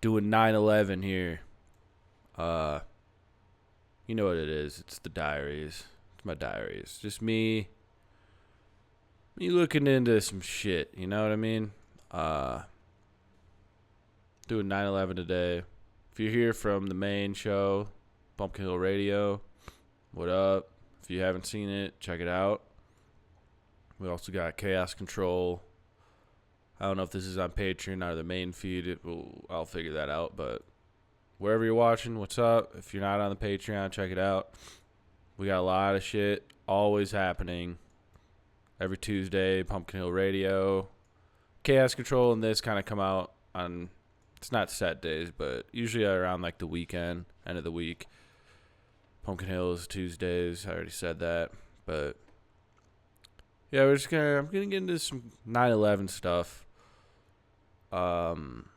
Doing 9/11 here. Uh, you know what it is. It's the diaries. It's my diaries. Just me looking into some shit. You know what I mean? Uh, Doing 9/11 today. If you're here from the main show, Pumpkin Hill Radio, what up? If you haven't seen it, check it out. We also got Chaos Control. I don't know if this is on Patreon or the main feed. I'll figure that out. But wherever you're watching, what's up? If you're not on the Patreon, check it out. We got a lot of shit always happening. Every Tuesday, Pumpkin Hill Radio. Chaos Control and this kind of come out on, it's not set days, but usually around like the weekend, end of the week. Pumpkin Hill is Tuesdays. I already said that. But yeah, I'm gonna get into some 9/11 stuff. Some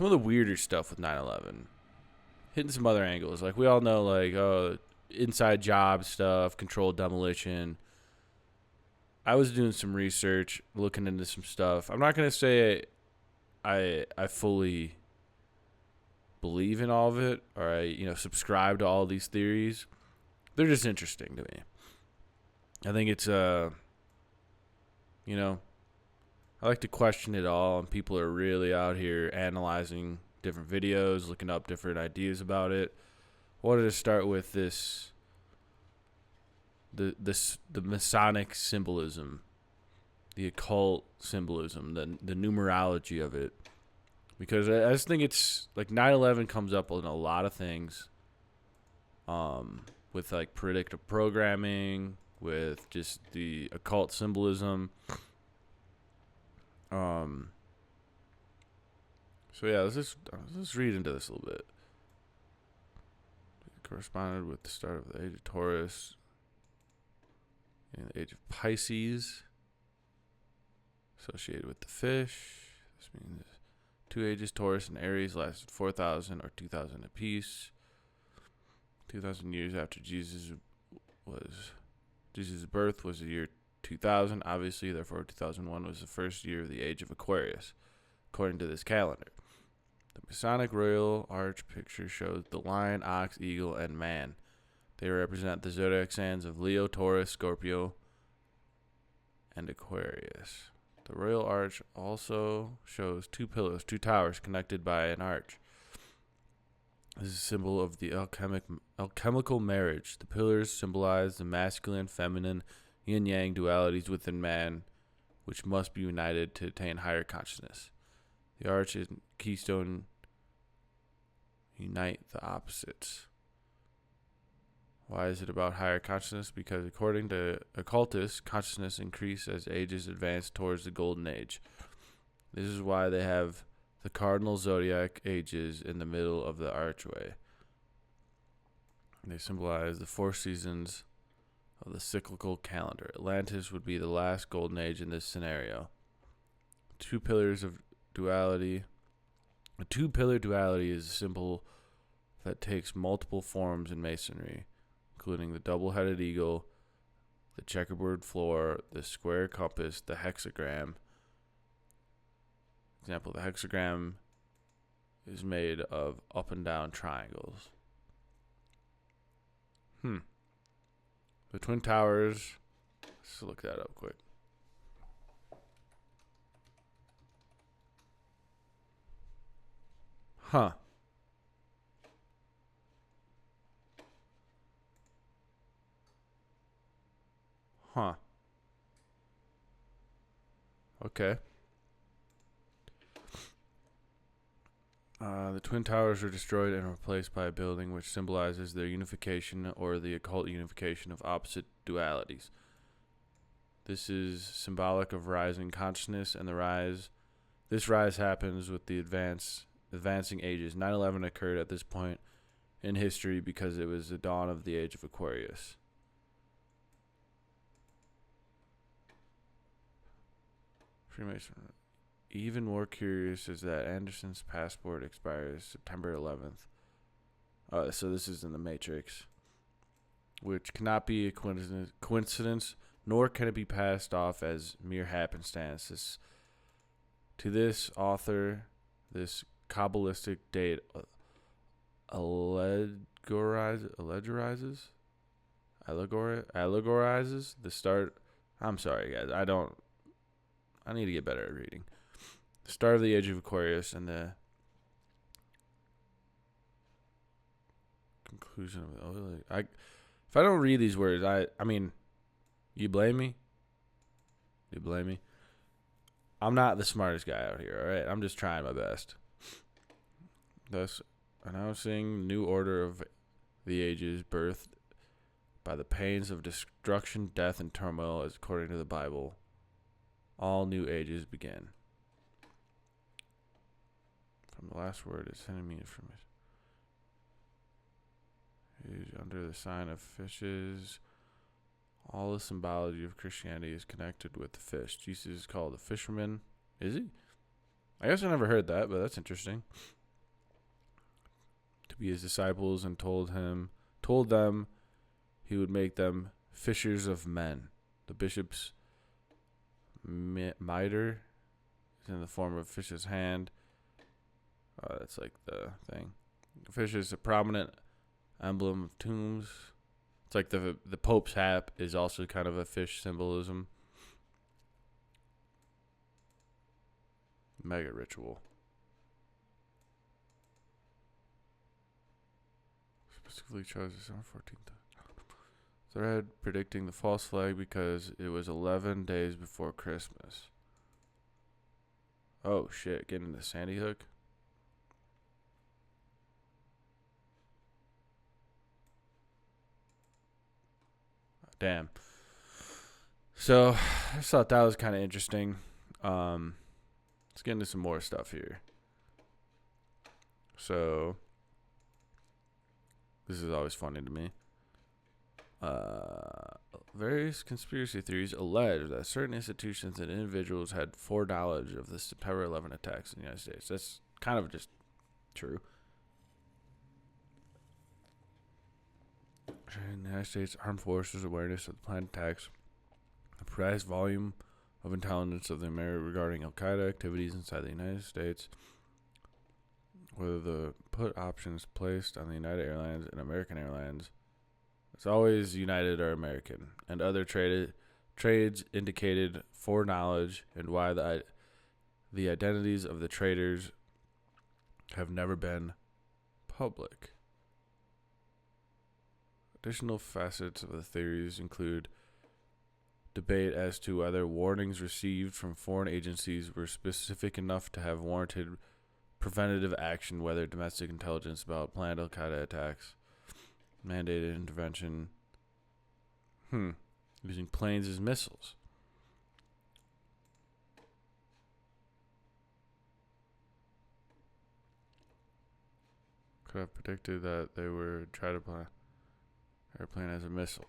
of the weirder stuff with 9/11. Hitting some other angles. Like we all know, like inside job stuff, controlled demolition. I was doing some research, looking into some stuff. I'm not gonna say I fully believe in all of it, or I subscribe to all these theories. They're just interesting to me. I think it's I like to question it all, and people are really out here analyzing different videos, looking up different ideas about it. I wanted to start with the Masonic symbolism, the occult symbolism, the numerology of it, because I just think it's like 9/11 comes up in a lot of things, with like predictive programming, with just the occult symbolism. So yeah, let's read into this a little bit. It corresponded with the start of the age of Taurus and the age of Pisces, associated with the fish. This means 2 ages, Taurus and Aries, lasted 4,000 or 2,000 apiece. 2,000 years after Jesus' birth was the year 2000. Obviously, therefore, 2001 was the first year of the age of Aquarius, according to this calendar. The Masonic Royal Arch picture shows the lion, ox, eagle, and man. They represent the zodiac signs of Leo, Taurus, Scorpio, and Aquarius. The Royal Arch also shows 2 pillars, 2 towers connected by an arch. This is a symbol of the alchemical marriage. The pillars symbolize the masculine, feminine, yin-yang dualities within man, which must be united to attain higher consciousness. The arch and keystone unite the opposites. Why is it about higher consciousness? Because according to occultists, consciousness increases as ages advance towards the golden age. This is why they have the cardinal zodiac ages in the middle of the archway. They symbolize the 4 seasons of the cyclical calendar. Atlantis would be the last golden age in this scenario. 2 pillars of duality. A 2-pillar duality is a symbol that takes multiple forms in masonry, including the double-headed eagle, the checkerboard floor, the square compass, the hexagram. Example, the hexagram is made of up and down triangles. The Twin Towers, let's look that up quick. Huh. Okay. The Twin Towers were destroyed and replaced by a building which symbolizes their unification or the occult unification of opposite dualities. This is symbolic of rising consciousness and the rise. This rise happens with the advancing ages. 9/11 occurred at this point in history because it was the dawn of the age of Aquarius. Freemason. Even more curious is that Anderson's passport expires September 11th. So this is in the Matrix, which cannot be a coincidence, nor can it be passed off as mere happenstance. To this author, this Kabbalistic date allegorizes the start. I'm sorry, guys. I need to get better at reading. The start of the age of Aquarius and the conclusion of it. If I don't read these words, I mean, you blame me? You blame me? I'm not the smartest guy out here, all right? I'm just trying my best. Thus, announcing new order of the ages birthed by the pains of destruction, death, and turmoil, as according to the Bible, all new ages begin. From the last word, it's sending me information. Under the sign of fishes, all the symbology of Christianity is connected with the fish. Jesus is called a fisherman. Is he? I guess I never heard that, but that's interesting. To be his disciples, and told them he would make them fishers of men. The bishop's mitre is in the form of a fish's hand. That's like the thing. The fish is a prominent emblem of tombs. It's like the Pope's hat is also kind of a fish symbolism. Mega ritual. Specifically chose December 14th. Thread predicting the false flag because it was 11 days before Christmas. Oh shit, getting the Sandy Hook. Damn. So, I just thought that was kind of interesting. Let's get into some more stuff here. So, this is always funny to me. Various conspiracy theories allege that certain institutions and individuals had foreknowledge of the September 11 attacks in the United States. That's kind of just true. The United States Armed Forces awareness of the planned attacks, the precise volume of intelligence of the America regarding Al Qaeda activities inside the United States, whether the put options placed on the United Airlines and American Airlines, it's always United or American, and other trades indicated foreknowledge, and why the identities of the traders have never been public. Additional facets of the theories include debate as to whether warnings received from foreign agencies were specific enough to have warranted preventative action, whether domestic intelligence about planned Al Qaeda attacks, mandated intervention, using planes as missiles. Could have predicted that they would try to plan airplane as a missile.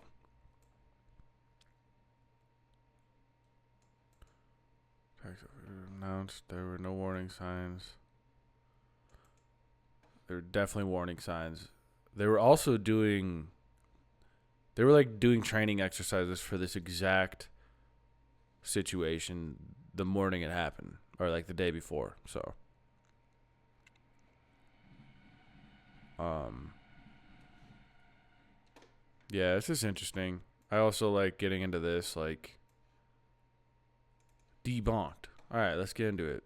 Announced there were no warning signs. There were definitely warning signs. They were also doing training exercises for this exact situation the morning it happened, or like the day before. So, yeah, it's just interesting. I also like getting into this, like, debunked. All right, let's get into it.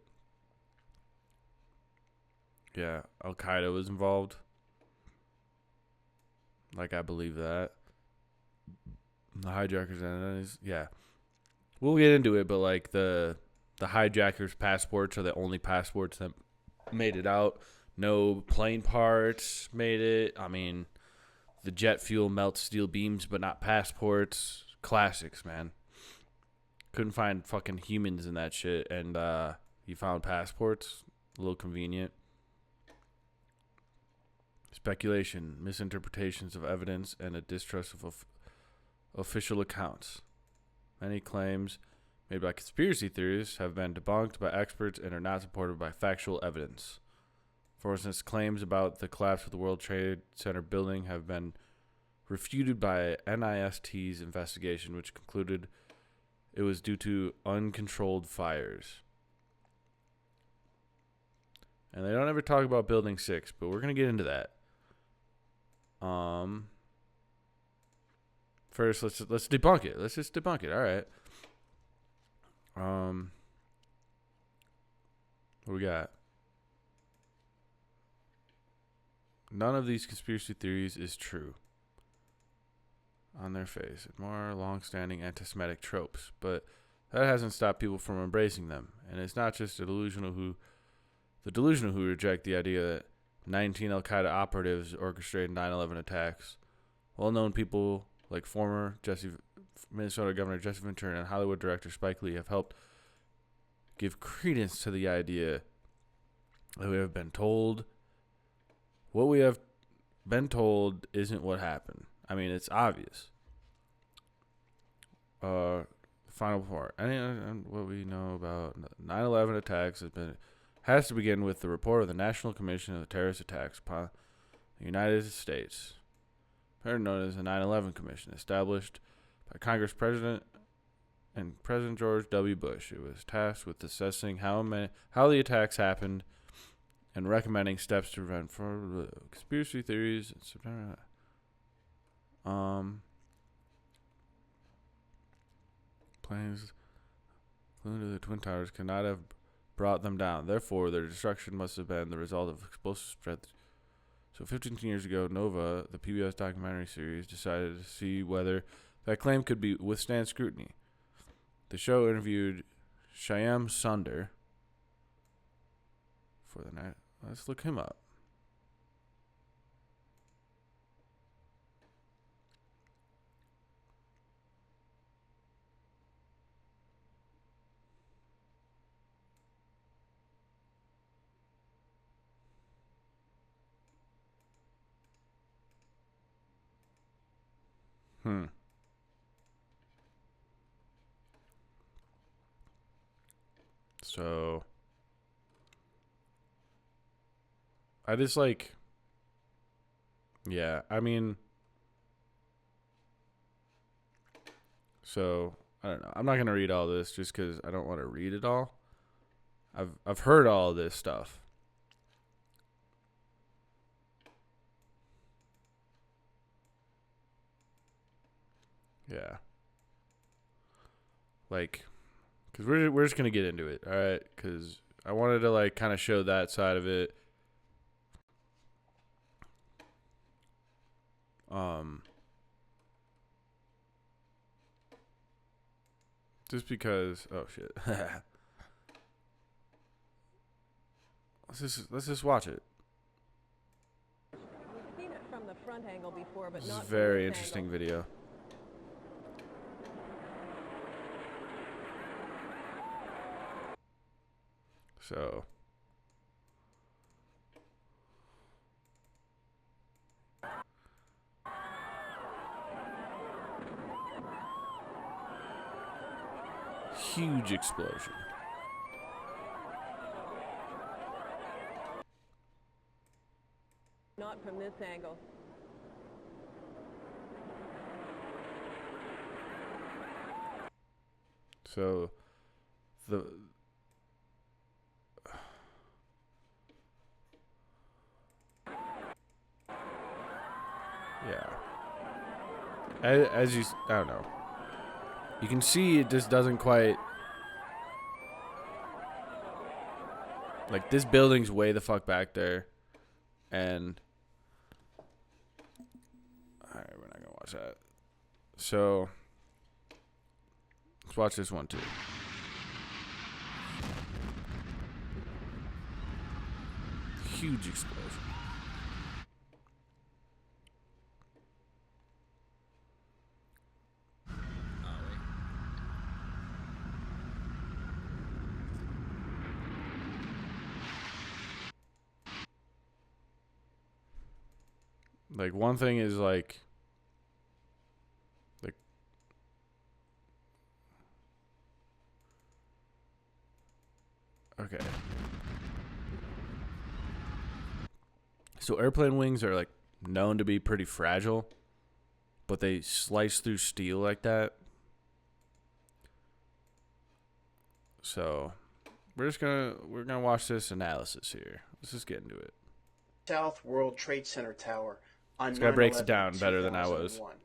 Yeah, Al Qaeda was involved. Like, I believe that. The hijackers and yeah, we'll get into it. But like the hijackers' passports are the only passports that made it out. No plane parts made it. I mean, the jet fuel melts steel beams, but not passports. Classics, man. Couldn't find fucking humans in that shit, and you found passports. A little convenient. Speculation, misinterpretations of evidence, and a distrust of official accounts. Many claims made by conspiracy theorists have been debunked by experts and are not supported by factual evidence. For instance, claims about the collapse of the World Trade Center building have been refuted by NIST's investigation, which concluded it was due to uncontrolled fires. And they don't ever talk about Building 6, but we're going to get into that. First, let's debunk it. Let's just debunk it. All right. What we got? None of these conspiracy theories is true. On their face, more long-standing anti-Semitic tropes, but that hasn't stopped people from embracing them. And it's not just the delusional who reject the idea that 19 Al-Qaeda operatives orchestrated 9/11 attacks. Well-known people like former Minnesota Governor Jesse Ventura and Hollywood director Spike Lee have helped give credence to the idea that we have been told. What we have been told isn't what happened. I mean, it's obvious. Final part. What we know about 9/11 attacks has to begin with the report of the National Commission of the Terrorist Attacks upon the United States, better known as the 9/11 Commission, established by Congress President George W. Bush. It was tasked with assessing how the attacks happened and recommending steps to prevent further conspiracy theories. Planes flew into the Twin Towers cannot have brought them down. Therefore, their destruction must have been the result of explosive spread. So 15 years ago, Nova, the PBS documentary series, decided to see whether that claim could withstand scrutiny. The show interviewed Shyam Sunder for the night. Let's look him up. So I just yeah, I mean, so I don't know. I'm not going to read all this just cuz I don't want to read it all. I've heard all of this stuff. Yeah. Because we're just going to get into it, all right? Because I wanted to, kind of show that side of it. Just because, oh, shit. Let's just watch it. We've seen it from the front angle before, but this not is a very from this interesting angle. video. So huge explosion. Not from this angle. So yeah. As you, I don't know. You can see it just doesn't quite. This building's way the fuck back there. And. Alright, we're not gonna watch that. So. Let's watch this one too. Huge explosion. One thing is okay. So airplane wings are known to be pretty fragile, but they slice through steel like that. So we're gonna watch this analysis here. Let's just get into it. South World Trade Center Tower on This guy breaks it 9/11, down better than I was. 2001.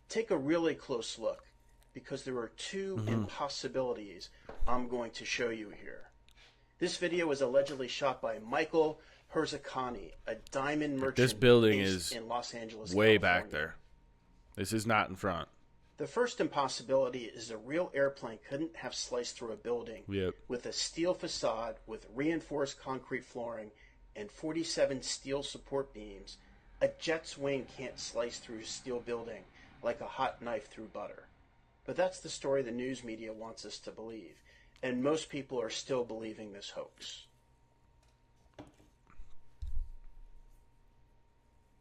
Take a really close look, because there are two impossibilities I'm going to show you here. This video was allegedly shot by Michael Herzakani, a diamond merchant This building based is in Los Angeles, way California. back there. This is not in front. The first impossibility is a real airplane couldn't have sliced through a building with a steel facade with reinforced concrete flooring and 47 steel support beams. A jet's wing can't slice through a steel building like a hot knife through butter. But that's the story the news media wants us to believe, and most people are still believing this hoax.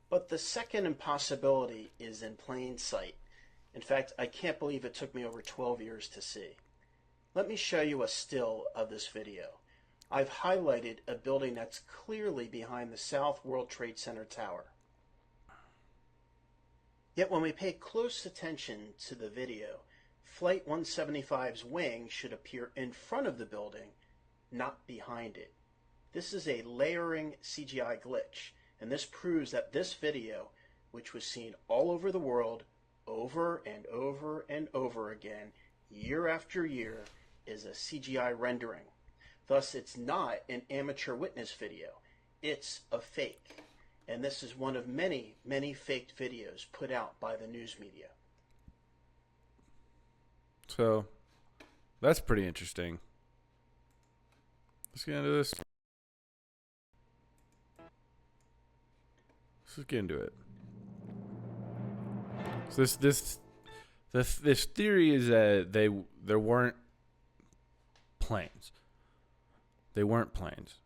But the second impossibility is in plain sight. In fact, I can't believe it took me over 12 years to see. Let me show you a still of this video. I've highlighted a building that's clearly behind the South World Trade Center Tower. Yet when we pay close attention to the video, Flight 175's wing should appear in front of the building, not behind it. This is a layering CGI glitch, and this proves that this video, which was seen all over the world, over and over and over again, year after year, is a CGI rendering. Thus, it's not an amateur witness video. It's a fake. And this is one of many, many faked videos put out by the news media. So, that's pretty interesting. Let's get into this. Let's just get into it. So this theory is that there weren't planes. They weren't planes.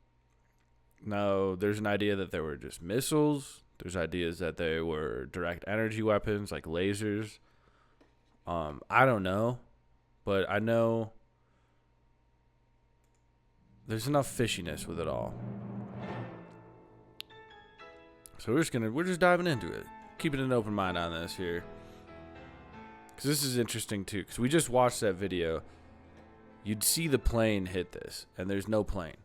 No, there's an idea that they were just missiles. There's ideas that they were direct energy weapons like lasers. I don't know, but I know there's enough fishiness with it all. So we're just diving into it, keeping an open mind on this here, because this is interesting too. Because we just watched that video. You'd see the plane hit this, and there's no plane.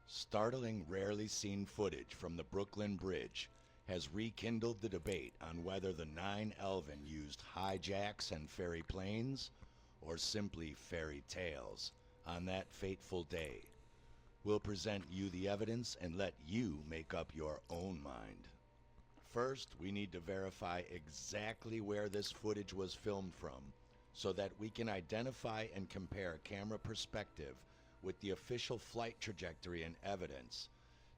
Startling, rarely seen footage from the Brooklyn Bridge has rekindled the debate on whether the 9/11 used hijacks and ferry planes, or simply fairy tales, on that fateful day. We'll present you the evidence and let you make up your own mind. First, we need to verify exactly where this footage was filmed from, so that we can identify and compare camera perspective with the official flight trajectory and evidence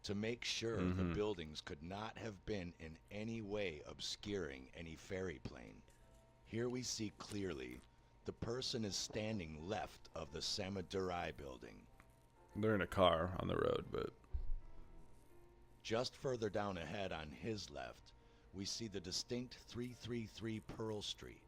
to make sure the buildings could not have been in any way obscuring any ferry plane. Here we see clearly the person is standing left of the Samadurai building. They're in a car on the road, but just further down ahead on his left, we see the distinct 333 Pearl Street.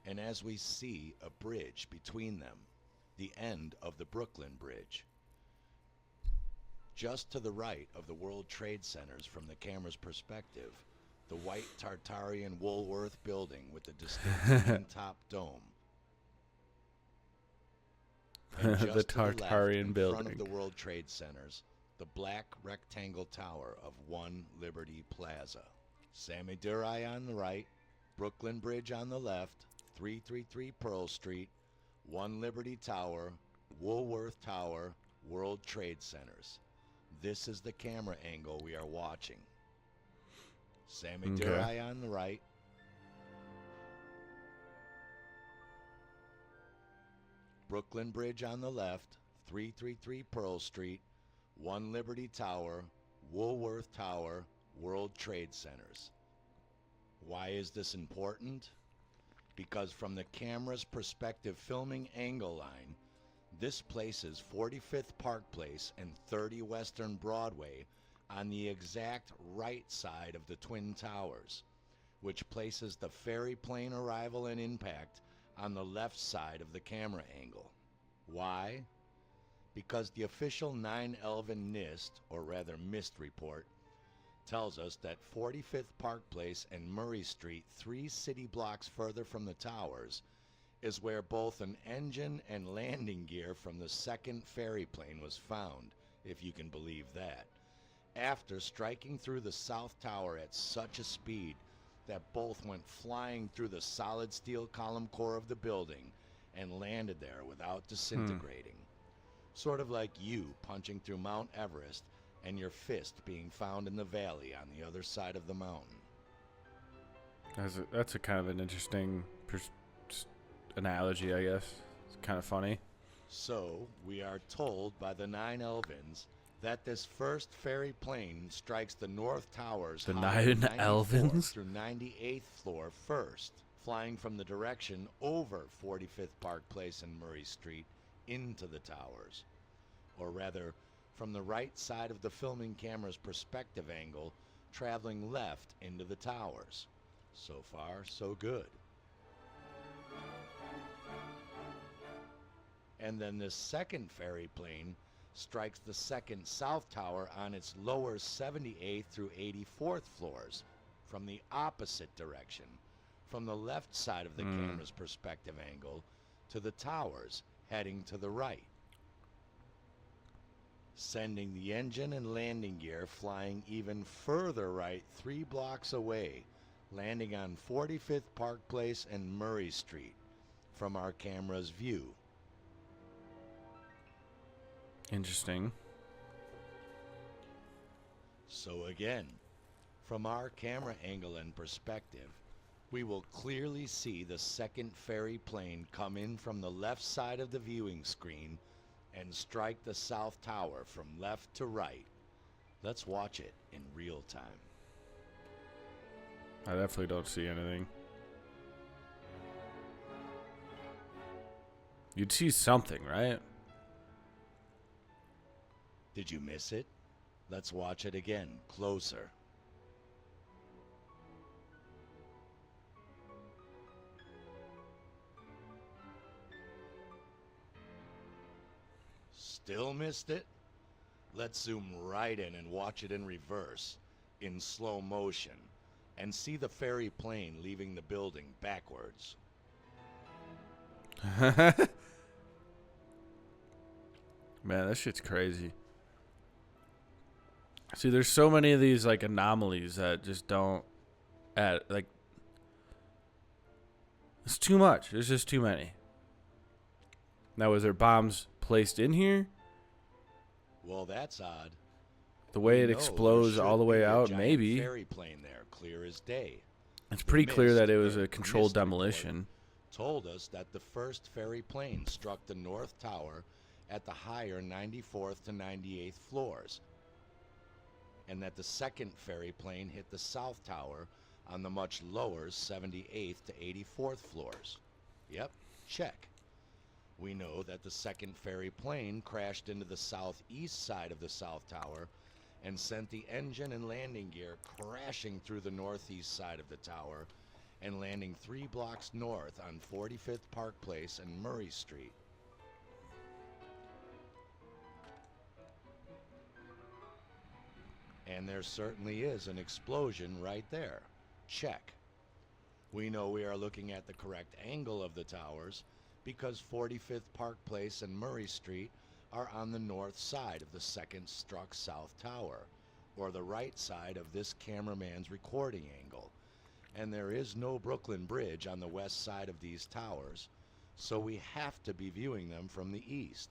And as we see a bridge between them, the end of the Brooklyn Bridge. Just to the right of the World Trade Centers from the camera's perspective, the white Tartarian Woolworth building with the distinct top dome. And just the to left, Tartarian in building. front of the World Trade Centers, the black rectangle tower of One Liberty Plaza. Samadurai on the right, Brooklyn Bridge on the left, 333 Pearl Street, One Liberty Tower, Woolworth Tower, World Trade Centers. This is the camera angle we are watching. Samadurai on the right, Brooklyn Bridge on the left, 333 Pearl Street, One Liberty Tower, Woolworth Tower, World Trade Centers. Why is this important? Because from the camera's perspective filming angle line, this places 45th Park Place and 30 Western Broadway on the exact right side of the Twin Towers, which places the ferry plane arrival and impact on the left side of the camera angle. Why? because the official 9/11 NIST, or rather MIST report, tells us that 45th Park Place and Murray Street, 3 city blocks further from the towers, is where both an engine and landing gear from the second ferry plane was found, if you can believe that, after striking through the South Tower at such a speed that both went flying through the solid steel column core of the building and landed there without disintegrating. Sort of like you punching through Mount Everest and your fist being found in the valley on the other side of the mountain. That's a kind of an interesting analogy, I guess. It's kind of funny. So, we are told by the 9/11s that this first ferry plane strikes the North Towers The high 9/11s? through 98th floor first, flying from the direction over 45th Park Place and Murray Street into the towers. Or rather, from the right side of the filming camera's perspective angle, traveling left into the towers. So far, so good. And then this second ferry plane strikes the second South Tower on its lower 78th through 84th floors from the opposite direction, from the left side of the camera's perspective angle to the towers heading to the right, sending the engine and landing gear flying even further right 3 blocks away, landing on 45th Park Place and Murray Street from our camera's view. Interesting. So again, from our camera angle and perspective, we will clearly see the second ferry plane come in from the left side of the viewing screen and strike the South Tower from left to right. Let's watch it in real time. I definitely don't see anything. You'd see something, right? Did you miss it? Let's watch it again, closer. Still missed it? Let's zoom right in and watch it in reverse, in slow motion, and see the ferry plane leaving the building backwards. Man, that shit's crazy. See, there's so many of these like anomalies that just don't add, like, it's too much. There's just too many. Now, was there bombs placed in here? Well, that's odd. The way it No, explodes there all the should way be a out, giant maybe. ferry plane there, clear as day. It's pretty clear mist, that it was or a controlled mist report, demolition. Told us that the first ferry plane struck the North Tower at the higher 94th to 98th floors, and that the second ferry plane hit the South Tower on the much lower 78th to 84th floors. Yep, check. We know that the second ferry plane crashed into the southeast side of the South Tower and sent the engine and landing gear crashing through the northeast side of the tower and landing 3 blocks north on 45th Park Place and Murray Street. And there certainly is an explosion right there. Check. We know we are looking at the correct angle of the towers because 45th Park Place and Murray Street are on the north side of the second struck South Tower, or the right side of this cameraman's recording angle. And there is no Brooklyn Bridge on the west side of these towers, so we have to be viewing them from the east.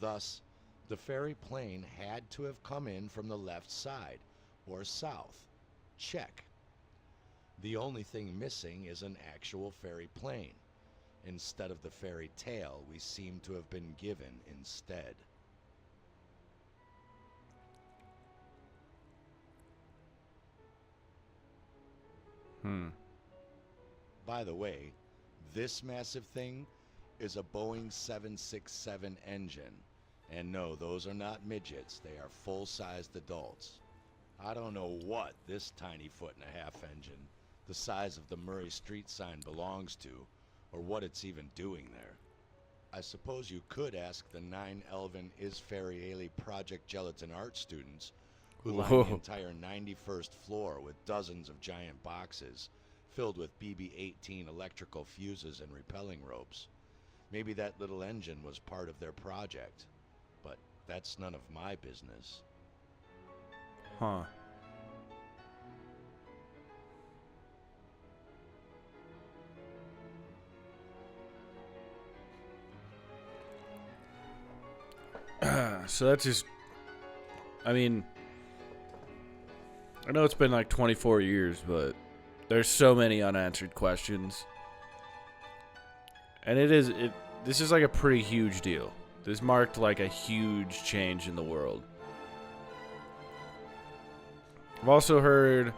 Thus, the ferry plane had to have come in from the left side, or south. Check. The only thing missing is an actual ferry plane, instead of the fairy tale we seem to have been given instead. By the way, this massive thing is a Boeing 767 engine. And no, those are not midgets. They are full-sized adults. I don't know what this tiny 1.5-foot engine, the size of the Murray Street sign, belongs to, or what it's even doing there. I suppose you could ask the 9 Elven Is Fairy Project Gelatin art students who line Whoa. the entire 91st floor with dozens of giant boxes filled with BB-18 electrical fuses and repelling ropes. Maybe that little engine was part of their project, but that's none of my business. Huh. So that's just, I mean, I know it's been like 24 years, but there's so many unanswered questions. And this is like a pretty huge deal. This marked like a huge change in the world. I've also heard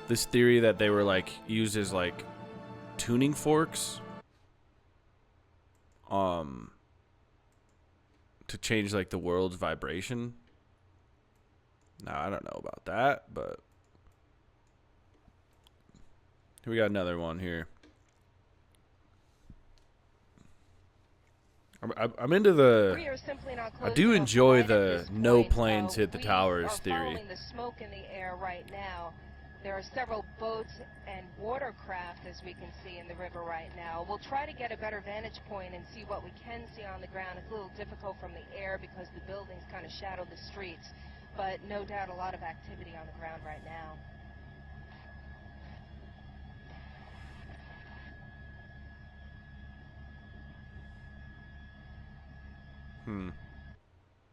this theory that they were like used as like tuning forks. To change like the world's vibration. Now I don't know about that, but we got another one here. I'm into the. I do enjoy the no planes hit the towers theory. The smoke in the air right now. There are several boats and watercraft, as we can see in the river right now. We'll try to get a better vantage point and see what we can see on the ground. It's a little difficult from the air because the buildings kind of shadow the streets, but no doubt a lot of activity on the ground right now.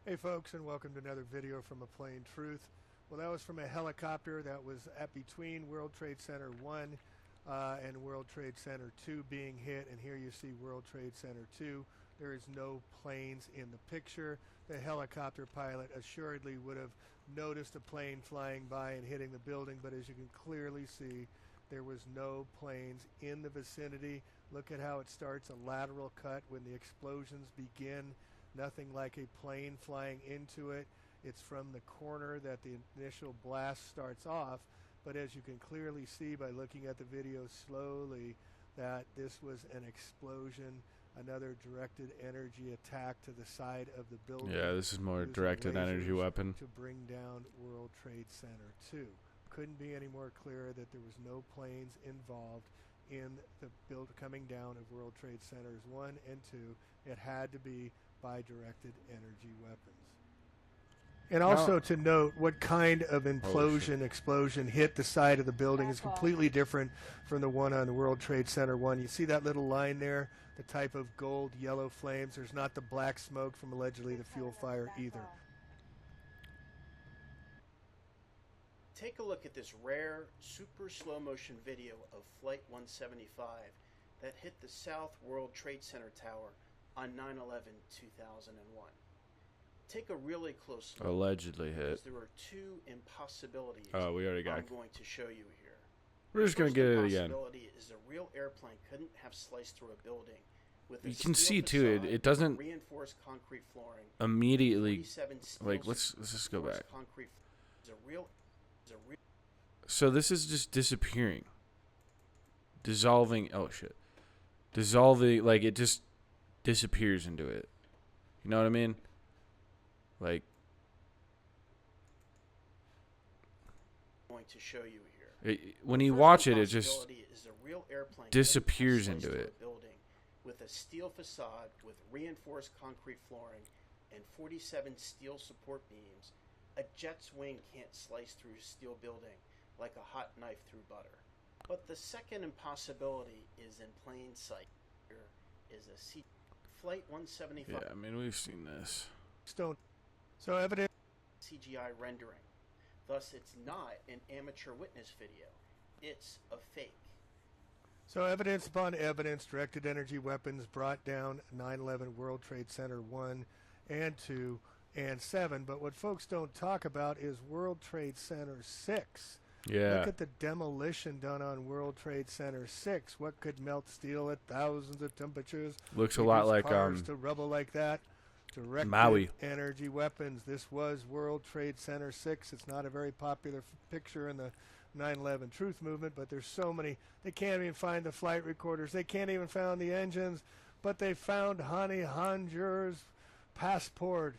Hey folks, and welcome to another video from A Plain Truth. Well, that was from a helicopter that was at between World Trade Center 1 and World Trade Center 2 being hit, and here you see World Trade Center 2. There is no planes in the picture. The helicopter pilot assuredly would have noticed a plane flying by and hitting the building, but as you can clearly see, there was no planes in the vicinity. Look at how it starts, a lateral cut when the explosions begin. Nothing like a plane flying into it. It's from the corner that the initial blast starts off, but as you can clearly see by looking at the video slowly, that this was an explosion, another directed energy attack to the side of the building. Yeah, this is more directed energy weapon. To bring down World Trade Center 2. Couldn't be any more clear that there was no planes involved in the coming down of World Trade Centers 1 and 2. It had to be by directed energy weapons. And also to note, what kind of explosion hit the side of the building is completely different from the one on the World Trade Center 1. You see that little line there, the type of gold yellow flames. There's not the black smoke from allegedly the fuel fire either. Take a look at this rare, super slow motion video of Flight 175 that hit the South World Trade Center Tower on 9/11/2001. Take a really close look. Allegedly hit. There are two impossibilities Oh, we already got I'm going to show you here. We're just going to get it again. The impossibility is a real airplane couldn't have sliced through a building with You can see too, it doesn't reinforced concrete flooring. Immediately, like, let's just go back. So this is just disappearing. Dissolving, oh shit. Dissolving, like, it just disappears into it. You know what I mean? Like, going to show you here. When you watch it, it just disappears into it. Building with a steel facade with reinforced concrete flooring and 47 steel support beams. A jet's wing can't slice through a steel building like a hot knife through butter. But the second impossibility is in plain sight. Here is a Flight 175. Yeah, I mean, we've seen this. So evidence CGI rendering. Thus, it's not an amateur witness video. It's a fake. So evidence upon evidence, directed energy weapons brought down 9/11 World Trade Center 1 and 2 and 7. But what folks don't talk about is World Trade Center 6. Yeah. Look at the demolition done on World Trade Center 6. What could melt steel at thousands of temperatures? Looks a lot like cars to rubble like that. Directed Maui. energy weapons. This was World Trade Center 6. It's not a very popular picture in the 9/11 truth movement, but there's so many. They can't even find the flight recorders. They can't even find the engines. but they found Hani Hanjour's passport.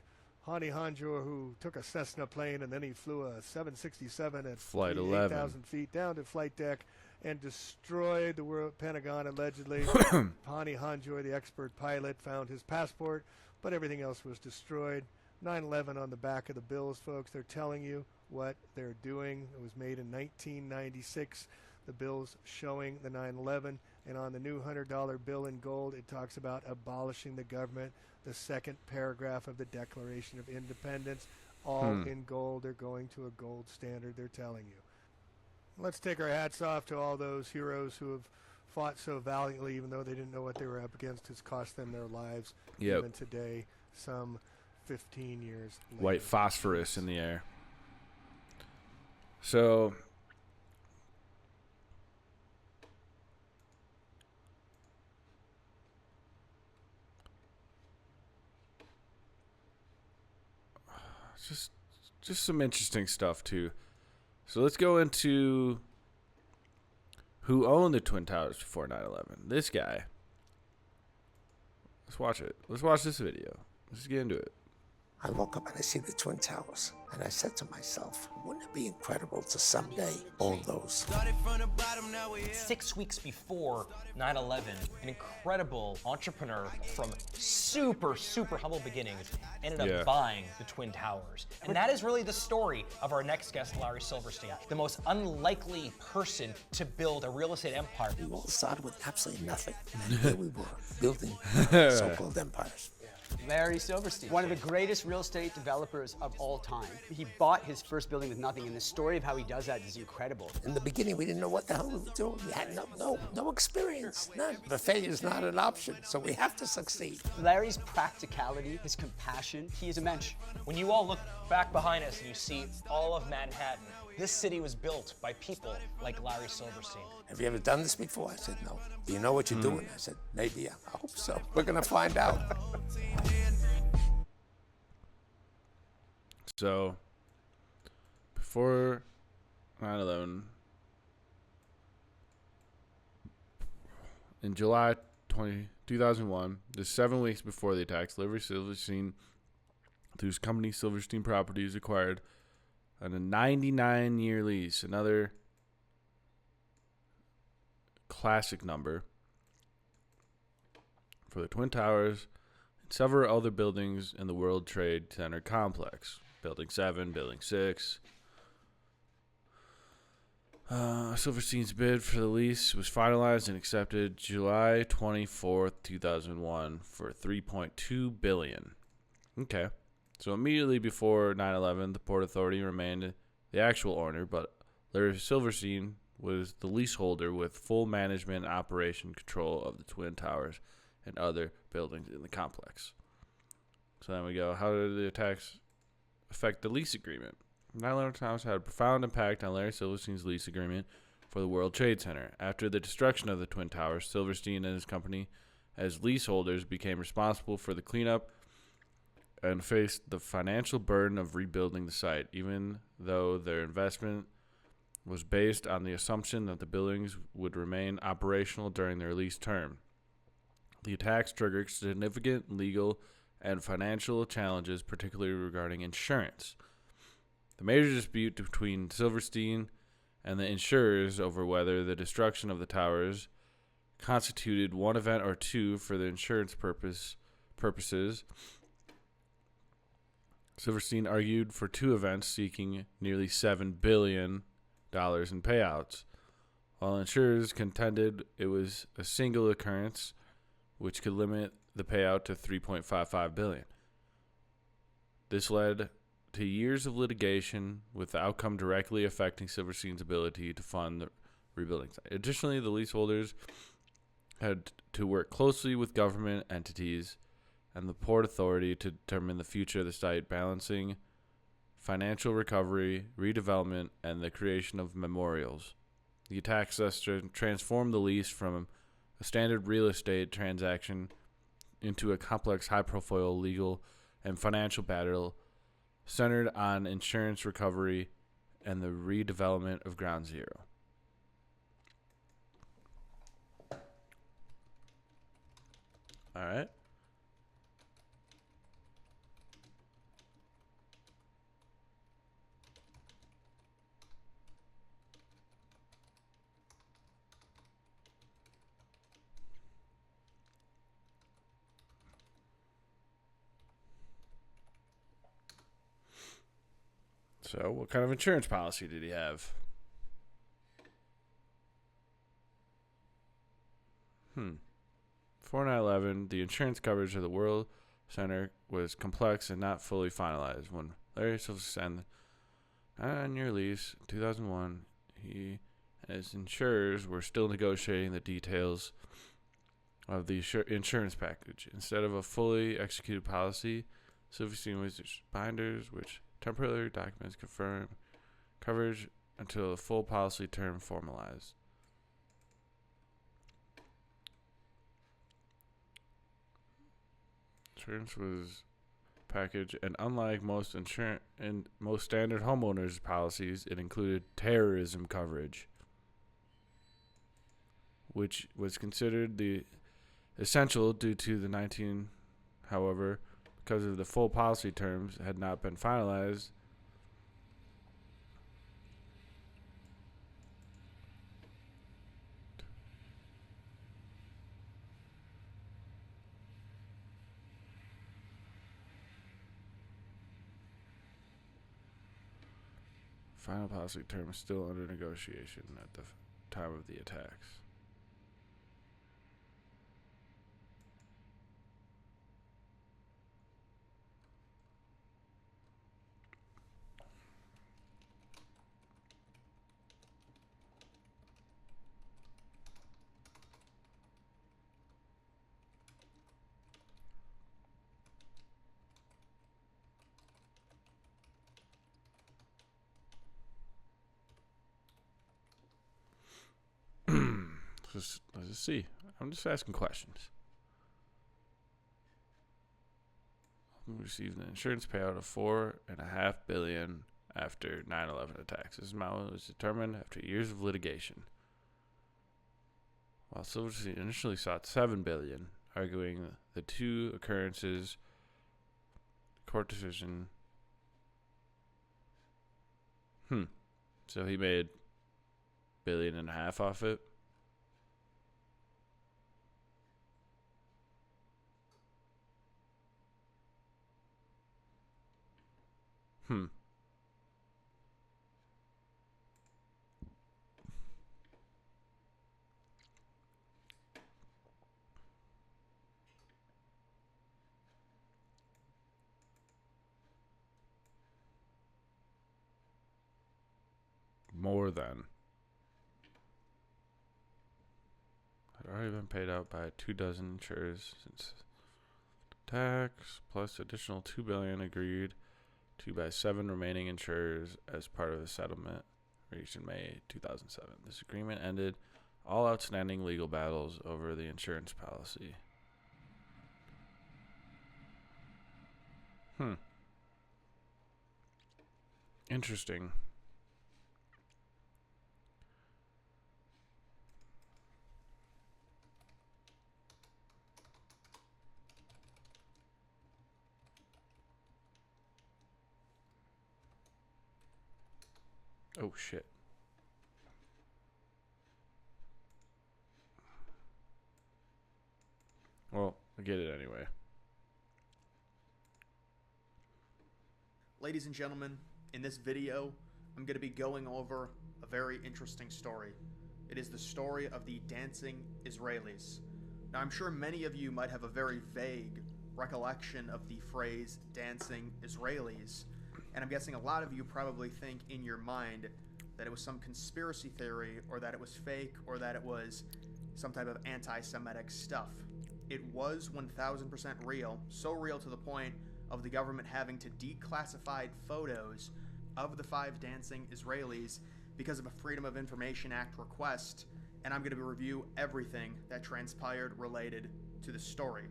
Hani Hanjour, who took a Cessna plane and then he flew a 767 at Flight 11. 8,000 feet down to flight deck and destroyed the world Pentagon allegedly. Hani Hanjour, the expert pilot, found his passport, but everything else was destroyed. 9/11 on the back of the bills, folks. They're telling you what they're doing. It was made in 1996. The bills showing the 9/11, and on the new $100 bill in gold, it talks about abolishing the government. The second paragraph of the Declaration of Independence, all in gold. They're going to a gold standard, they're telling you. Let's take our hats off to all those heroes who have fought so valiantly, even though they didn't know what they were up against. It's cost them their lives. Yep. Even today, some 15 years later. White phosphorus in the air. So, just some interesting stuff too. So let's go into who owned the Twin Towers before 9/11. This guy. Let's watch it. Let's watch this video. Let's get into it. I woke up and I see the Twin Towers, and I said to myself, wouldn't it be incredible to someday own those? 6 weeks before 9/11, an incredible entrepreneur from super humble beginnings ended up buying the Twin Towers. And that is really the story of our next guest, Larry Silverstein, the most unlikely person to build a real estate empire. We all started with absolutely nothing, and then here we were, building so-called empires. Larry Silverstein, one of the greatest real estate developers of all time. He bought his first building with nothing, and the story of how he does that is incredible. In the beginning, we didn't know what the hell we were doing. We had no experience, none. But failure is not an option, so we have to succeed. Larry's practicality, his compassion, he is a mensch. When you all look back behind us and you see all of Manhattan, this city was built by people like Larry Silverstein. Have you ever done this before? I said, no. Do you know what you're doing? I said, maybe. I hope so. We're going to find out. So, before 9/11, in July 2001, just 7 weeks before the attacks, Larry Silverstein, through his company Silverstein Properties, acquired on a 99-year lease, another classic number, for the Twin Towers and several other buildings in the World Trade Center complex. Building 7, Building 6. Silverstein's bid for the lease was finalized and accepted July 24th, 2001 for $3.2 billion. Okay. So immediately before 9/11, the Port Authority remained the actual owner, but Larry Silverstein was the leaseholder with full management and operation control of the Twin Towers and other buildings in the complex. So then we go, how did the attacks affect the lease agreement? 9/11 Towers had a profound impact on Larry Silverstein's lease agreement for the World Trade Center. After the destruction of the Twin Towers, Silverstein and his company as leaseholders became responsible for the cleanup and faced the financial burden of rebuilding the site, even though their investment was based on the assumption that the buildings would remain operational during their lease term. The attacks triggered significant legal and financial challenges, particularly regarding insurance. The major dispute between Silverstein and the insurers over whether the destruction of the towers constituted one event or two for the insurance purposes. Silverstein argued for two events, seeking nearly $7 billion in payouts, while insurers contended it was a single occurrence, which could limit the payout to $3.55 billion. This led to years of litigation, with the outcome directly affecting Silverstein's ability to fund the rebuilding site. Additionally, the leaseholders had to work closely with government entities and the Port Authority to determine the future of the site, balancing financial recovery, redevelopment, and the creation of memorials. The attacks thus transformed the lease from a standard real estate transaction into a complex, high-profile legal and financial battle centered on insurance recovery and the redevelopment of Ground Zero. All right. So, what kind of insurance policy did he have? 4911, the insurance coverage of the World Center was complex and not fully finalized. When Larry Silver signed the 9-year lease in 2001, he and his insurers were still negotiating the details of the insurance package. Instead of a fully executed policy, Silverstein was binders which temporarily documents confirm coverage until the full policy term formalized. Insurance was packaged, and unlike most standard homeowners policies, it included terrorism coverage, which was considered the essential due to the however, because of the full policy terms had not been finalized. Final policy term is still under negotiation at the time of the attacks. Let's just see. I'm just asking questions. We received an insurance payout of $4.5 billion after 9/11 attacks. This amount was determined after years of litigation. While Silverstein initially sought $7 billion, arguing the two occurrences, court decision. So he made $1.5 billion off it. More than. Had already been paid out by 24 insurers since tax, plus additional $2 billion agreed to by 7 remaining insurers as part of the settlement reached in May 2007. This agreement ended all outstanding legal battles over the insurance policy. Interesting. Oh, shit. Well, I get it anyway. Ladies and gentlemen, in this video, I'm going to be going over a very interesting story. It is the story of the dancing Israelis. Now, I'm sure many of you might have a very vague recollection of the phrase dancing Israelis, and I'm guessing a lot of you probably think in your mind that it was some conspiracy theory, or that it was fake, or that it was some type of anti-Semitic stuff. It was 1000% real, so real to the point of the government having to declassify photos of the 5 dancing Israelis because of a Freedom of Information Act request, and I'm going to review everything that transpired related to the story.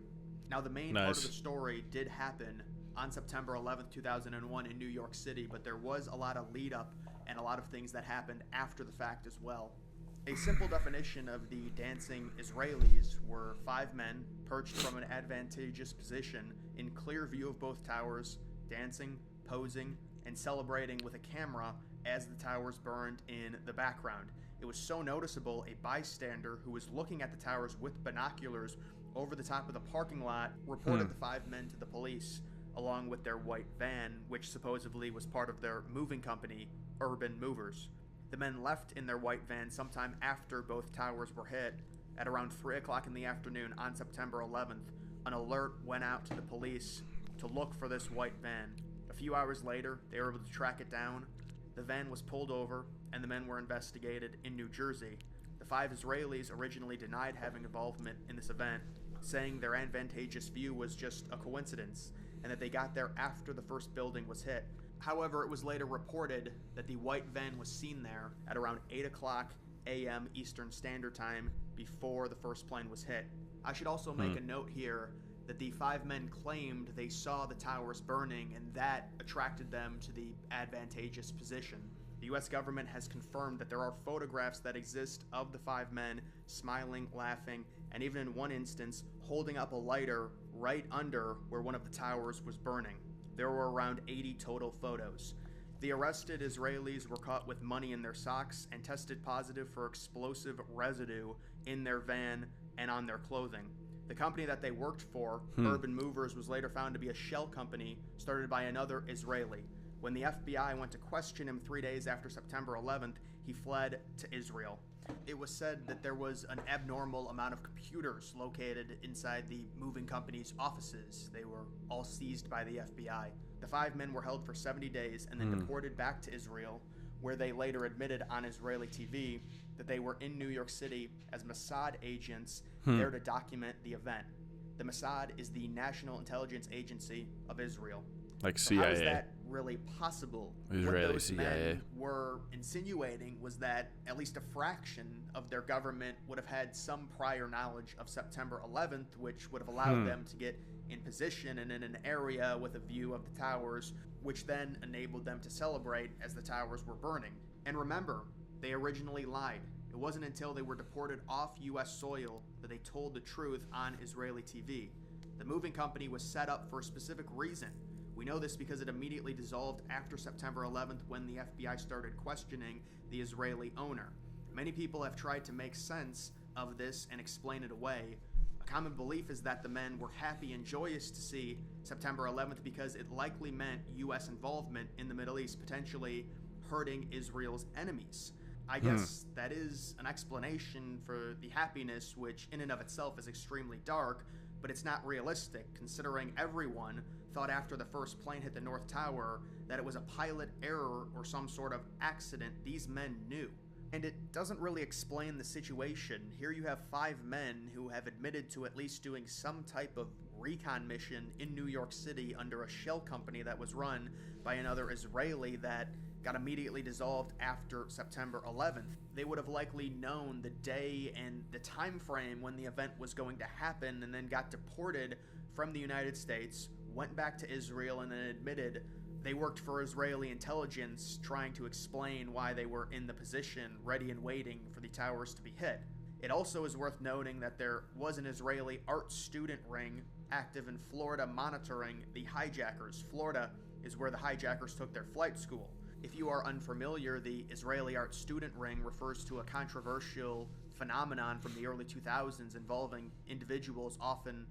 Now, the main part of the story did happen on September 11th, 2001 in New York City, but there was a lot of lead up and a lot of things that happened after the fact as well. A simple definition of the dancing Israelis were 5 men perched from an advantageous position in clear view of both towers, dancing, posing, and celebrating with a camera as the towers burned in the background. It was so noticeable, a bystander who was looking at the towers with binoculars over the top of the parking lot reported the 5 men to the police, along with their white van, which supposedly was part of their moving company, Urban Movers. The men left in their white van sometime after both towers were hit. At around 3 o'clock in the afternoon on September 11th, an alert went out to the police to look for this white van. A few hours later, they were able to track it down. The van was pulled over, and the men were investigated in New Jersey. The 5 Israelis originally denied having involvement in this event, saying their advantageous view was just a coincidence, and that they got there after the first building was hit. However, it was later reported that the white van was seen there at around 8 o'clock a.m. Eastern Standard Time before the first plane was hit. I should also make a note here that the 5 men claimed they saw the towers burning, and that attracted them to the advantageous position. The U.S. government has confirmed that there are photographs that exist of the 5 men smiling, laughing, and even in one instance, holding up a lighter right under where one of the towers was burning. There were around 80 total photos. The arrested Israelis were caught with money in their socks and tested positive for explosive residue in their van and on their clothing. The company that they worked for, Urban Movers, was later found to be a shell company started by another Israeli. When the FBI went to question him 3 days after September 11th, he fled to Israel. It was said that there was an abnormal amount of computers located inside the moving company's offices. They were all seized by the FBI. The 5 men were held for 70 days and then deported back to Israel, where they later admitted on Israeli TV that they were in New York City as Mossad agents there to document the event. The Mossad is the National Intelligence Agency of Israel. Like So CIA. how is that really possible? Israeli What those CIA. men were insinuating was that at least a fraction of their government would have had some prior knowledge of September 11th, which would have allowed them to get in position and in an area with a view of the towers, which then enabled them to celebrate as the towers were burning. And remember, they originally lied. It wasn't until they were deported off U.S. soil that they told the truth on Israeli TV. The moving company was set up for a specific reason. We know this because it immediately dissolved after September 11th when the FBI started questioning the Israeli owner. Many people have tried to make sense of this and explain it away. A common belief is that the men were happy and joyous to see September 11th because it likely meant U.S. involvement in the Middle East, potentially hurting Israel's enemies. I guess that is an explanation for the happiness, which in and of itself is extremely dark, but it's not realistic considering everyone thought after the first plane hit the North Tower that it was a pilot error or some sort of accident. These men knew. And it doesn't really explain the situation. Here you have 5 men who have admitted to at least doing some type of recon mission in New York City under a shell company that was run by another Israeli that got immediately dissolved after September 11th. They would have likely known the day and the time frame when the event was going to happen, and then got deported from the United States, went back to Israel, and then admitted they worked for Israeli intelligence, trying to explain why they were in the position, ready and waiting for the towers to be hit. It also is worth noting that there was an Israeli art student ring active in Florida monitoring the hijackers. Florida is where the hijackers took their flight school. If you are unfamiliar, the Israeli art student ring refers to a controversial phenomenon from the early 2000s involving individuals often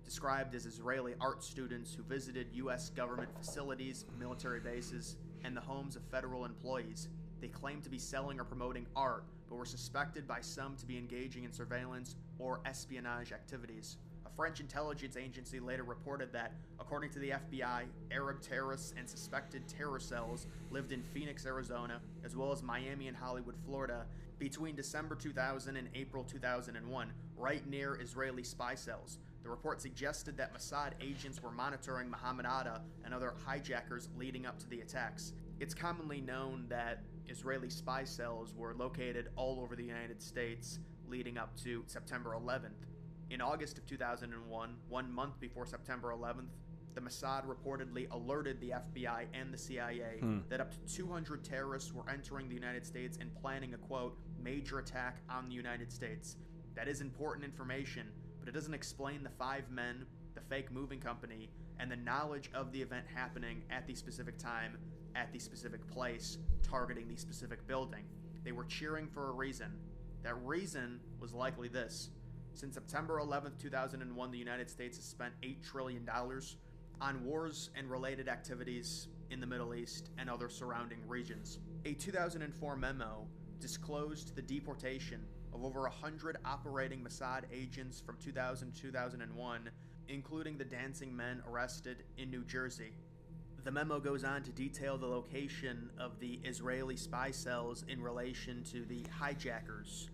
described as Israeli art students who visited U.S. government facilities, military bases, and the homes of federal employees. They claimed to be selling or promoting art, but were suspected by some to be engaging in surveillance or espionage activities. A French intelligence agency later reported that, according to the FBI, Arab terrorists and suspected terror cells lived in Phoenix, Arizona, as well as Miami and Hollywood, Florida, between December 2000 and April 2001, right near Israeli spy cells. The report suggested that Mossad agents were monitoring Mohammed Atta and other hijackers leading up to the attacks. It's commonly known that Israeli spy cells were located all over the United States leading up to September 11th. In August of 2001, 1 month before September 11th, the Mossad reportedly alerted the FBI and the CIA that up to 200 terrorists were entering the United States and planning a, quote, major attack on the United States. That is important information, but it doesn't explain the 5 men, the fake moving company, and the knowledge of the event happening at the specific time, at the specific place, targeting the specific building. They were cheering for a reason. That reason was likely this. Since September 11th, 2001, the United States has spent $8 trillion on wars and related activities in the Middle East and other surrounding regions. A 2004 memo disclosed the deportation of over 100 operating Mossad agents from 2000 to 2001, including the dancing men arrested in New Jersey. The memo goes on to detail the location of the Israeli spy cells in relation to the hijackers.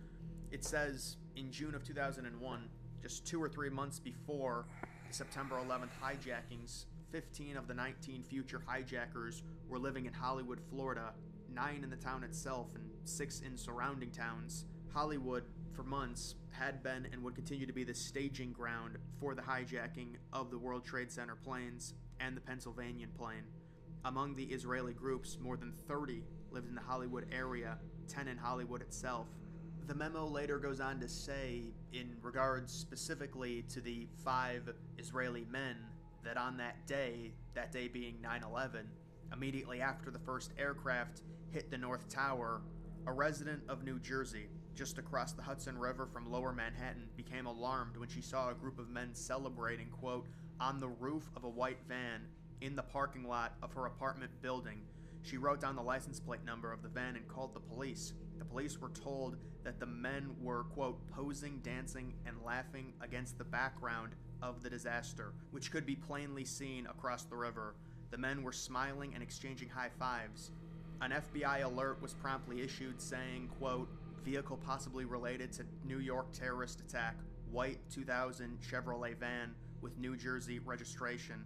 It says, in June of 2001, just 2 or 3 months before the September 11th hijackings, 15 of the 19 future hijackers were living in Hollywood, Florida, 9 in the town itself and 6 in surrounding towns. Hollywood, for months, had been and would continue to be the staging ground for the hijacking of the World Trade Center planes and the Pennsylvania plane. Among the Israeli groups, more than 30 lived in the Hollywood area, 10 in Hollywood itself. The memo later goes on to say, in regards specifically to the 5 Israeli men, that on that day being 9/11, immediately after the first aircraft hit the North Tower, a resident of New Jersey, just across the Hudson River from Lower Manhattan, became alarmed when she saw a group of men celebrating, quote, on the roof of a white van in the parking lot of her apartment building. She wrote down the license plate number of the van and called the police. The police were told that the men were, quote, posing, dancing, and laughing against the background of the disaster, which could be plainly seen across the river. The men were smiling and exchanging high fives. An FBI alert was promptly issued saying, quote, vehicle possibly related to New York terrorist attack, white 2000 Chevrolet van with New Jersey registration,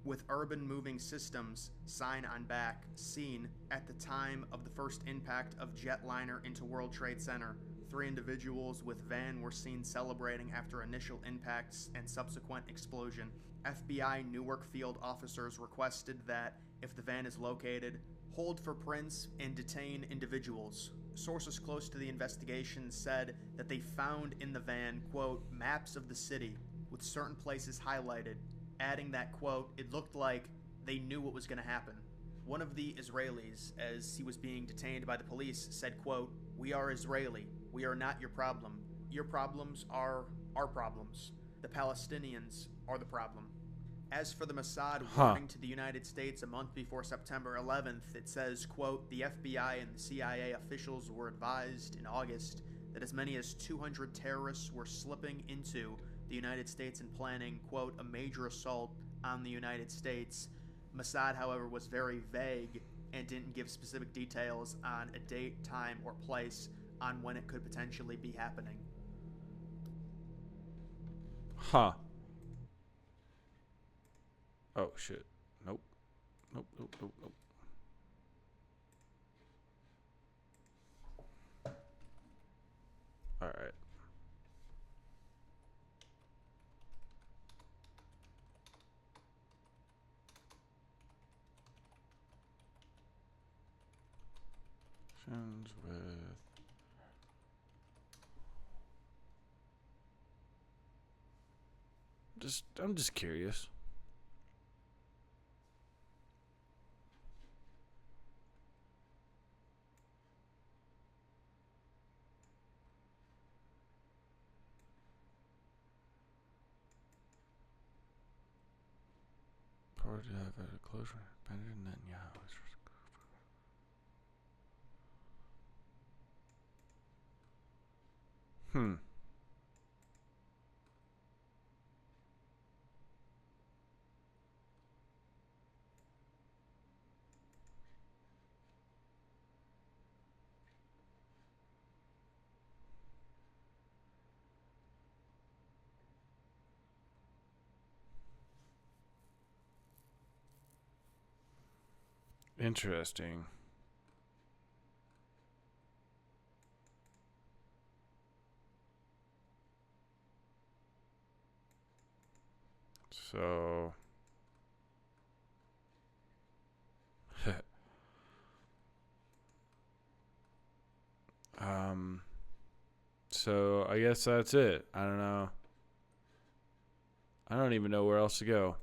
with Urban Moving Systems sign on back, seen at the time of the first impact of jetliner into World Trade Center. 3 individuals with van were seen celebrating after initial impacts and subsequent explosion. FBI Newark field officers requested that, if the van is located, hold for prints and detain individuals. Sources close to the investigation said that they found in the van, quote, maps of the city with certain places highlighted, adding that, quote, it looked like they knew what was going to happen. One of the Israelis, as he was being detained by the police, said, quote, we are Israeli. We are not your problem. Your problems are our problems. The Palestinians are the problem. As for the Mossad warning to the United States a month before September 11th, it says, quote, the FBI and the CIA officials were advised in August that as many as 200 terrorists were slipping into the United States and planning, quote, a major assault on the United States. Mossad, however, was very vague and didn't give specific details on a date, time, or place on when it could potentially be happening. Huh. Oh, shit. Nope. Nope, nope, nope, nope. All right. With I'm just curious. Power to have a closure. Benjamin Netanyahu. Interesting. So So I guess that's it. I don't know. I don't even know where else to go.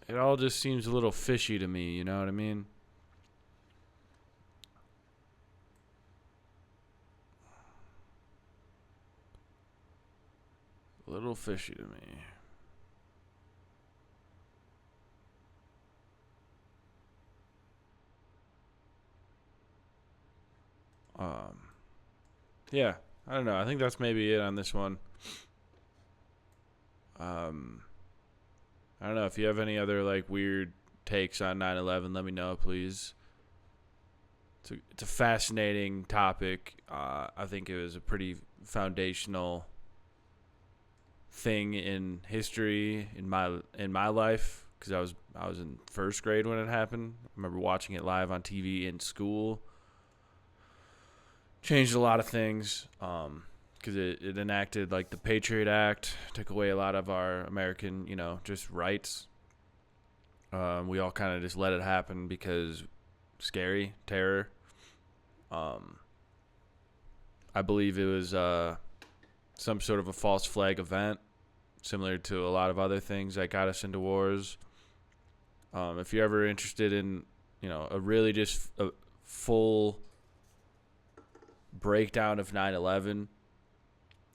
It all just seems a little fishy to me, you know what I mean? A little fishy to me. Yeah, I don't know. I think that's maybe it on this one. I don't know if you have any other like weird takes on 9/11. Let me know, please. It's a fascinating topic. I think it was a pretty foundational thing in history in my life because I was in first grade when it happened. I remember watching it live on TV in school. Changed a lot of things because it enacted like the Patriot Act, took away a lot of our American, just rights. We all kind of just let it happen because scary, terror. I believe it was some sort of a false flag event, similar to a lot of other things that got us into wars. If you're ever interested in, a really just a full breakdown of 9/11,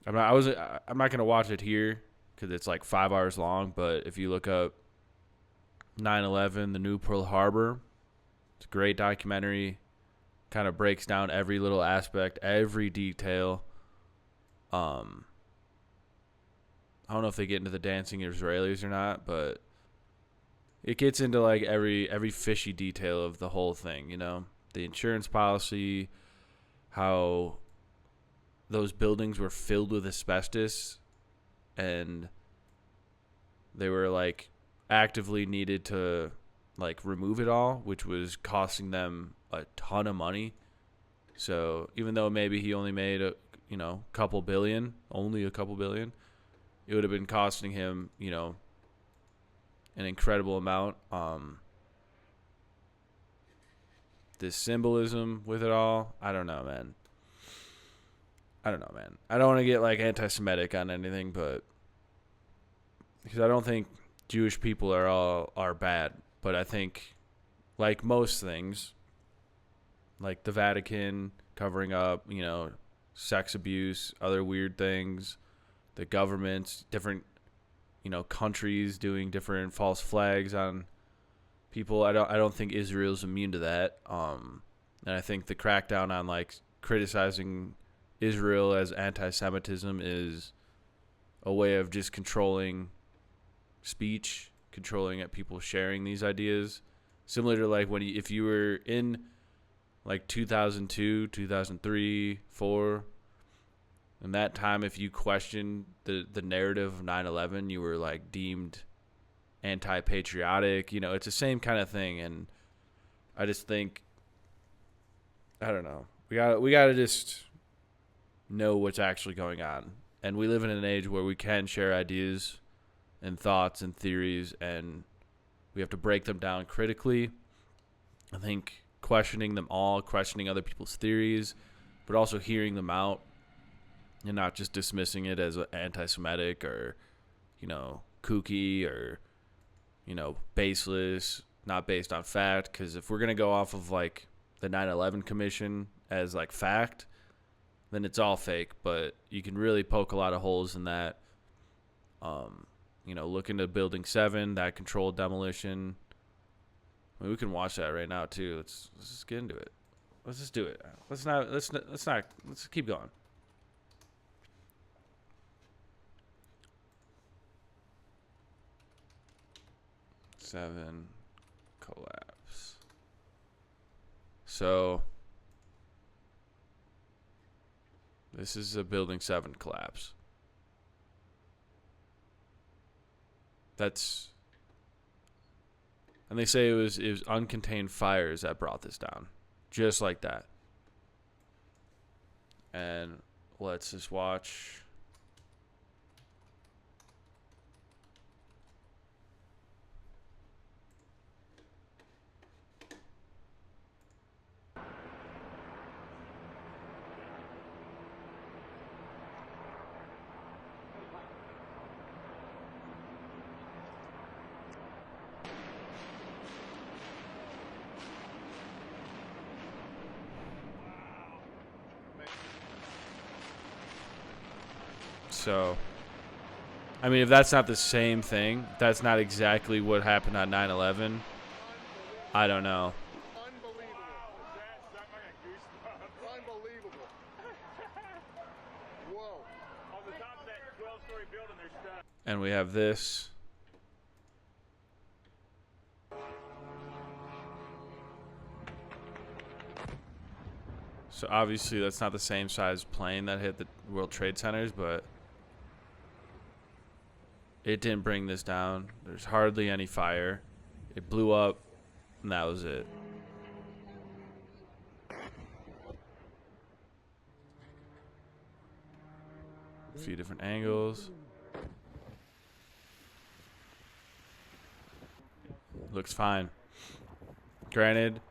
I'm not gonna watch it here because it's like 5 hours long. But if you look up 9/11, the New Pearl Harbor, it's a great documentary. Kind of breaks down every little aspect, every detail. I don't know if they get into the dancing Israelis or not, but it gets into like every fishy detail of the whole thing, the insurance policy, how those buildings were filled with asbestos and they were like actively needed to like remove it all, which was costing them a ton of money. So even though maybe he only made only a couple billion, it would have been costing him, an incredible amount. This symbolism with it all, I don't know, man. I don't want to get like anti-Semitic on anything, but because I don't think Jewish people are bad, but I think like most things, like the Vatican covering up, sex abuse, other weird things, the governments, different, countries doing different false flags on people. I don't think Israel's immune to that. And I think the crackdown on like criticizing Israel as anti-Semitism is a way of just controlling speech, controlling at people sharing these ideas. Similar to like if you were in like 2002, 2003, 4, in that time, if you questioned the narrative of 9/11, you were like deemed anti-patriotic. It's the same kind of thing. And I just think, I don't know, we got to just know what's actually going on. And we live in an age where we can share ideas and thoughts and theories, and we have to break them down critically. I think questioning them all, questioning other people's theories, but also hearing them out and not just dismissing it as anti-Semitic or, kooky or, baseless, not based on fact. Because if we're going to go off of like the 9/11 Commission as like fact, then it's all fake. But you can really poke a lot of holes in that. Look into Building 7, that controlled demolition. I mean, we can watch that right now too. Let's just get into it. Let's just do it. Let's keep going. Seven collapse. So this is a Building 7 collapse. And they say it was uncontained fires that brought this down. Just like that. And let's just watch. So, I mean, if that's not the same thing, if that's not exactly what happened on 9/11, I don't know. And we have this. So obviously that's not the same size plane that hit the World Trade Centers, but it didn't bring this down. There's hardly any fire. It blew up, and that was it. A few different angles. Looks fine. Granted,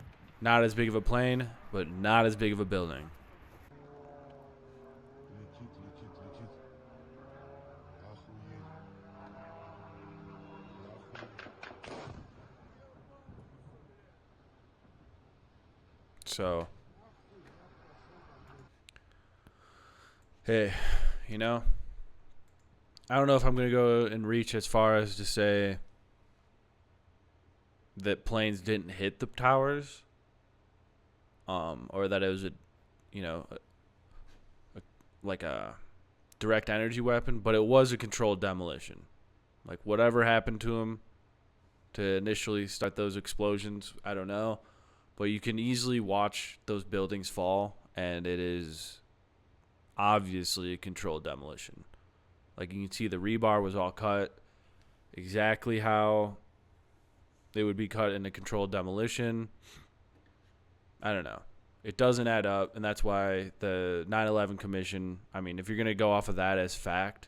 not as big of a plane, but not as big of a building. So, hey, you know, I don't know if I'm going to go and reach as far as to say that planes didn't hit the towers, or that it was like a direct energy weapon, but it was a controlled demolition. Like, whatever happened to them to initially start those explosions, I don't know. But you can easily watch those buildings fall, and it is obviously a controlled demolition. Like, you can see the rebar was all cut exactly how they would be cut in a controlled demolition. I don't know. It doesn't add up, and that's why the 9/11 Commission, I mean, if you're going to go off of that as fact,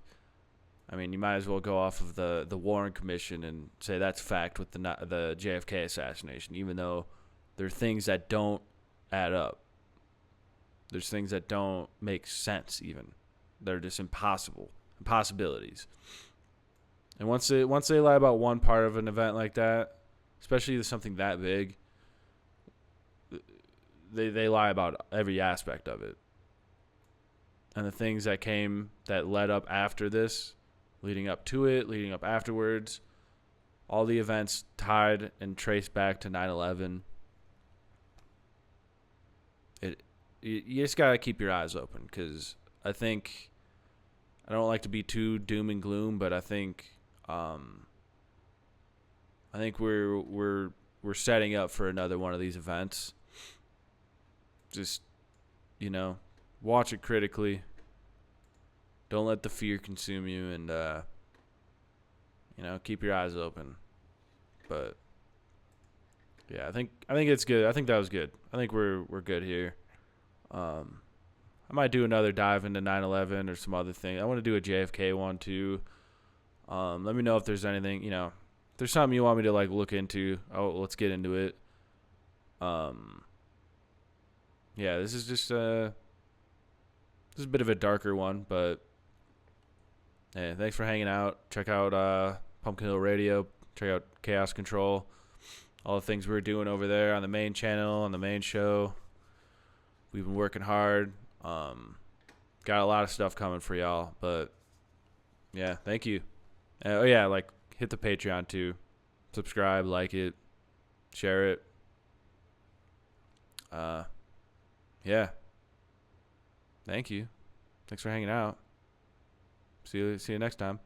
I mean, you might as well go off of the Warren Commission and say that's fact with the JFK assassination, even though there are things that don't add up. There's things that don't make sense even. They're just impossibilities. And once they lie about one part of an event like that, especially something that big, they lie about every aspect of it. And the things that led up after this, leading up to it, leading up afterwards, all the events tied and traced back to 9/11. You just got to keep your eyes open, because I don't like to be too doom and gloom, but I think we're setting up for another one of these events. Just, watch it critically. Don't let the fear consume you, and keep your eyes open. But yeah, I think it's good. I think that was good. I think we're good here. I might do another dive into 9/11 or some other thing. I want to do a JFK one too. Let me know if there's anything, if there's something you want me to look into. Oh, let's get into it. Yeah, this is just a bit of a darker one, but hey, thanks for hanging out. Check out Pumpkin Hill Radio. Check out Chaos Control. All the things we're doing over there on the main channel, on the main show. We've been working hard. Got a lot of stuff coming for y'all, but yeah, thank you. Hit the Patreon too. Subscribe, like it, share it. Yeah. Thank you. Thanks for hanging out. See you next time.